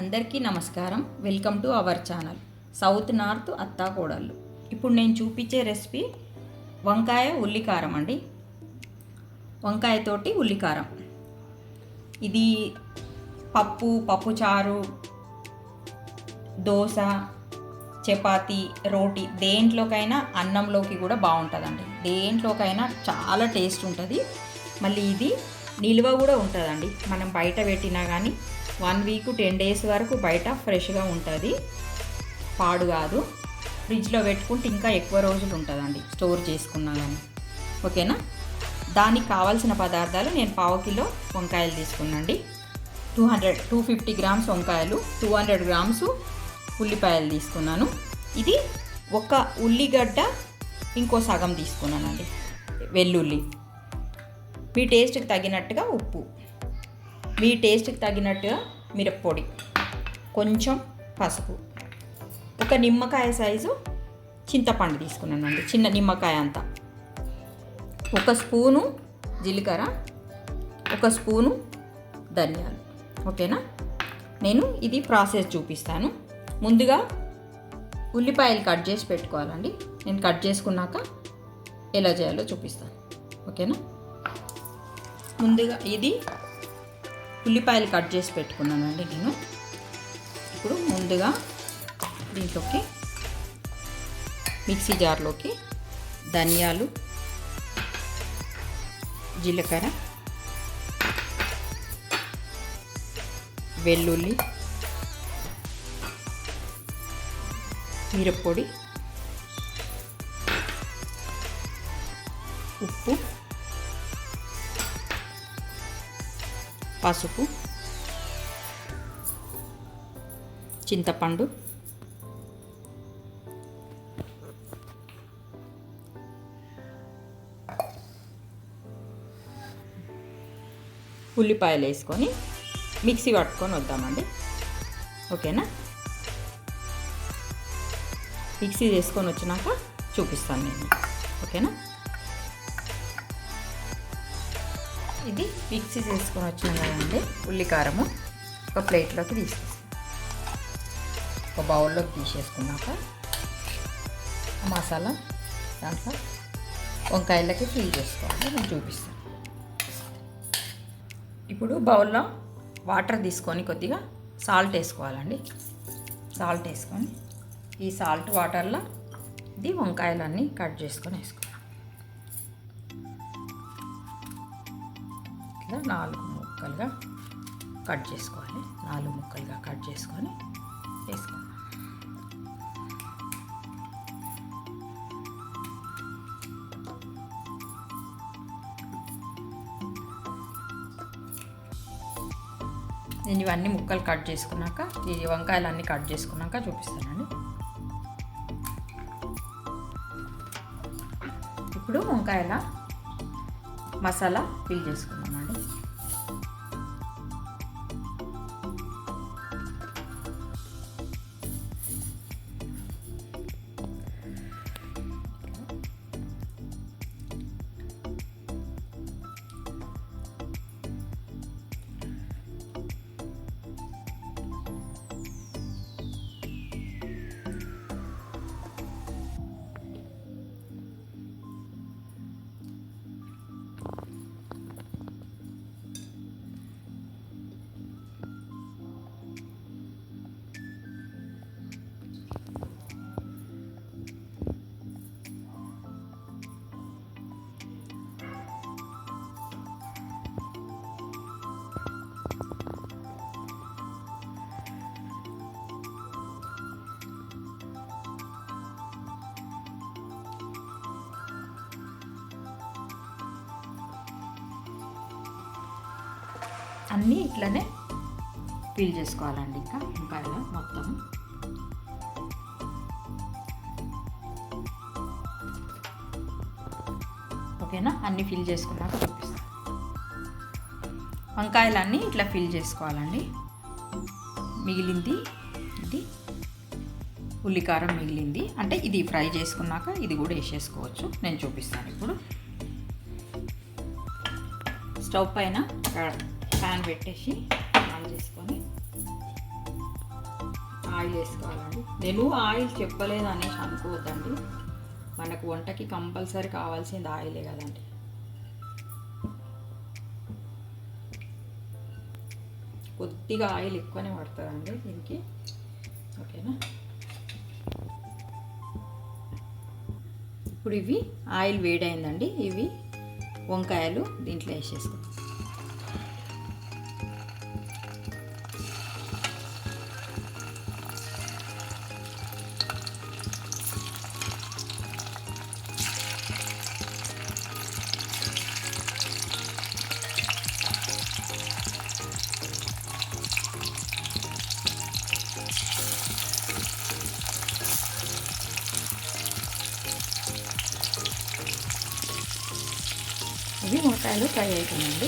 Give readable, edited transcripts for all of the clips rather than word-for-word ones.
అందరికీ నమస్కారం. Welcome to our channel south north అత్తా కోడళ్ళు. ఇప్పుడు నేను చూపించే రెసిపీ వంకాయ ఉల్లికారం అండి. వంకాయతోటి ఉల్లికారం. ఇది పప్పుచారు, దోశ, చపాతి, రోటీ దేంట్లోకైనా, అన్నంలోకి కూడా బాగుంటుందండి. దేంట్లోకైనా చాలా టేస్ట్ ఉంటుంది. మళ్ళీ ఇది నిల్వ కూడా ఉంటుందండి. మనం బయట పెట్టినా కానీ 1 వీక్ 10 డేస్ వరకు బయట ఫ్రెష్గా ఉంటుంది, పాడు కాదు. ఫ్రిడ్జ్లో పెట్టుకుంటే ఇంకా ఎక్కువ రోజులు ఉంటుందండి స్టోర్ చేసుకున్నా కానీ. ఓకేనా? దానికి కావాల్సిన పదార్థాలు నేను 1/2 కిలో వంకాయలు తీసుకున్నాండి. 250 గ్రామ్స్ వంకాయలు, 200 గ్రామ్స్ ఉల్లిపాయలు తీసుకున్నాను. ఇది ఒక ఉల్లిగడ్డ ఇంకో సగం తీసుకున్నానండి, వెల్లుల్లి. మీ టేస్ట్కి తగినట్టుగా ఉప్పు, మీ టేస్ట్కి తగినట్టుగా మిరప్పొడి, కొంచెం పసుపు, ఒక నిమ్మకాయ సైజు చింతపండు తీసుకున్నానండి, చిన్న నిమ్మకాయ అంతా, 1 స్పూను జీలకర్ర, 1 స్పూను ధనియాలు. ఓకేనా? నేను ఇది ప్రాసెస్ చూపిస్తాను. ముందుగా ఉల్లిపాయలు కట్ చేసి పెట్టుకోవాలండి. నేను కట్ చేసుకున్నాక ఎలా చేయాలో చూపిస్తాను. ఓకేనా? ముందుగా ఇది ఉల్లిపాయలు కట్ చేసి పెట్టుకున్నానండి నేను. ఇప్పుడు ముందుగా దీంట్లోకి మిక్సీ జార్లోకి ధనియాలు, జీలకర్ర, వెల్లుల్లి, మిరప్పొడి, ఉప్పు, పసుపు, చింతపండు, ఉల్లిపాయలు వేసుకొని మిక్సీ పట్టుకొని వద్దామండి. ఓకేనా? మిక్సీ చేసుకొని వచ్చినాక చూపిస్తాను నేను. ఓకేనా? ఇది మిక్సీ చేసుకొని వచ్చిన కదండి ఉల్లికారము ఒక ప్లేట్లోకి తీసేసి ఒక బౌల్లోకి తీసేసుకున్నాక మసాలా దాంట్లో వంకాయలకి ఫిల్ చేసుకోవాలి. నేను చూపిస్తాను. ఇప్పుడు బౌల్లో వాటర్ తీసుకొని కొద్దిగా సాల్ట్ వేసుకోవాలండి. సాల్ట్ వేసుకొని ఈ సాల్ట్ వాటర్లో ఇది వంకాయలన్నీ కట్ చేసుకొని వేసుకోవాలి. ఇట్లా 4 ముక్కలుగా కట్ చేసుకోవాలి. 4 ముక్కలుగా కట్ చేసుకొని వేసుకోవాలి. నేను ఇవన్నీ ముక్కలు కట్ చేసుకున్నాక, ఈ వంకాయలు అన్నీ కట్ చేసుకున్నాక చూపిస్తానండి. ఇప్పుడు వంకాయల మసాలా ఫిల్ చేసుకున్నామండి. అన్నీ ఇట్లనే ఫిల్ చేసుకోవాలండి. ఇంకా వంకాయలు మొత్తం ఓకేనా? అన్నీ ఫిల్ చేసుకున్నాక చూపిస్తాను. వంకాయలన్నీ ఇట్లా ఫిల్ చేసుకోవాలండి. మిగిలింది ఇది ఉల్లికారం మిగిలింది, అంటే ఇది ఫ్రై చేసుకున్నాక ఇది కూడా వేసేసుకోవచ్చు. నేను చూపిస్తాను. ఇప్పుడు స్టవ్ పైన ప్యాన్ పెట్టేసి ఆన్ చేసుకొని ఆయిల్ వేసుకోవాలండి. నేను ఆయిల్ చెప్పలేదు అనేసి అనుకోవద్దండి, మనకు వంటకి కంపల్సరీ కావాల్సింది ఆయిలే కదండి. కొద్దిగా ఆయిల్ ఎక్కువనే పడుతుందండి దీనికి, ఓకేనా. ఇప్పుడు ఇవి ఆయిల్ వేడైందండి, ఇవి వంకాయలు దీంట్లో వేసేసుకుంటాం. ఇవి వంకాయలు ఫ్రై అవుతుందండి,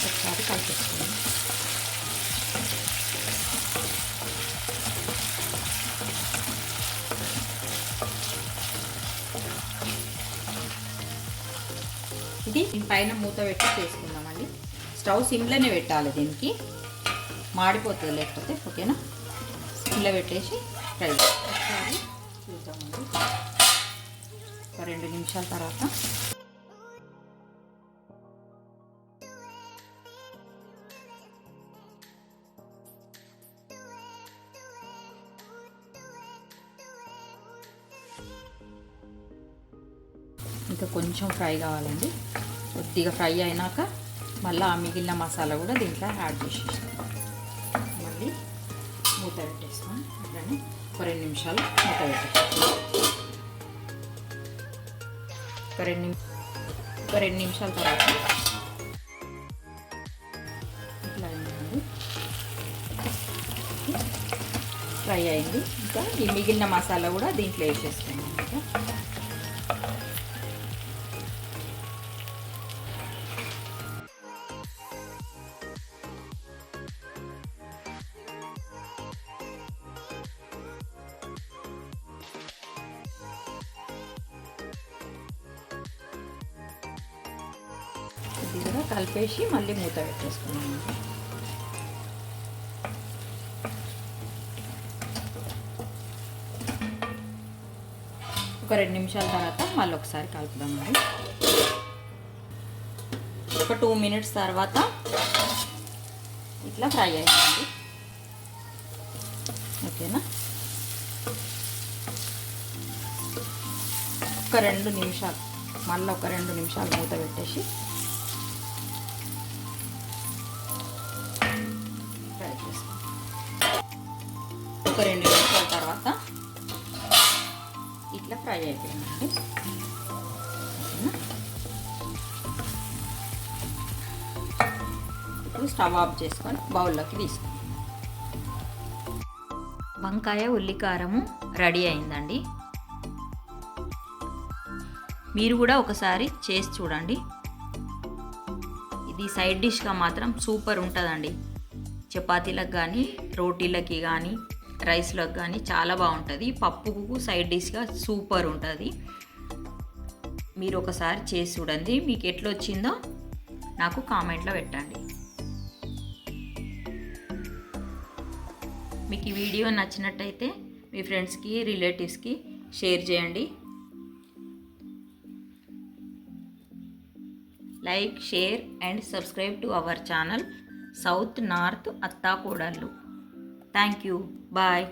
ఒకసారి కలిపేసుకోండి. ఇది పైన మూత పెట్టి చేసుకుందామండి. స్టవ్ సిమ్లోనే పెట్టాలి, దీనికి మాడిపోతుంది లేకపోతే, ఓకేనా. సిమ్లో పెట్టేసి ఫ్రై ఒకసారి చూద్దామండి. ఒక 2 నిమిషాల తర్వాత ఇంకా కొంచెం ఫ్రై కావాలండి. కొద్దిగా ఫ్రై అయినాక మళ్ళీ ఆ మిగిలిన మసాలా కూడా దీంట్లో యాడ్ చేసేస్తాం. మళ్ళీ మూత పెట్టేస్తాం. అట్లనే ఒక 2 నిమిషాలు మూత పెట్టేస్తాం. ఒక రెండు నిమిషాల తర్వాత ఇట్లా అయిందండి, ఫ్రై అయింది. ఇంకా ఈ మిగిలిన మసాలా కూడా దీంట్లో వేసేసుకున్నాం. ఇంకా ఇది కూడా కలిపేసి మళ్ళీ మూత పెట్టేసుకున్నాము. ఒక 2 నిమిషాల తర్వాత మళ్ళీ ఒకసారి కలుపుదామండి. ఒక 2 మినిట్స్ తర్వాత ఇట్లా ఫ్రై అయిందండి, ఓకేనా. ఒక 2 నిమిషాలు మళ్ళీ ఒక 2 నిమిషాలు మూత పెట్టేసి ఫ్రై చేసుకోండి. ఒక 2 నిమిషాల తర్వాత ఇట్లా ఫ్రై అయిపోయిందండి, ఓకేనా. ఇప్పుడు స్టవ్ ఆఫ్ చేసుకొని బౌల్లోకి తీసుకోండి. వంకాయ ఉల్లికారము రెడీ అయిందండి. మీరు కూడా ఒకసారి చేసి చూడండి. ఇది సైడ్ డిష్గా మాత్రం సూపర్ ఉంటుందండి. చపాతీలకు కానీ, రోటీలకి కానీ, రైస్లోకి కానీ చాలా బాగుంటుంది. పప్పుకు సైడ్ డిష్గా సూపర్ ఉంటుంది. మీరు ఒకసారి చేసి చూడండి. మీకు ఎట్లా వచ్చిందో నాకు కామెంట్లో పెట్టండి. మీకు ఈ వీడియో నచ్చినట్టయితే మీ ఫ్రెండ్స్కి, రిలేటివ్స్కి షేర్ చేయండి. Like, share and subscribe to our channel south north అత్తా కోడళ్ళు. Thank you. బాయ్.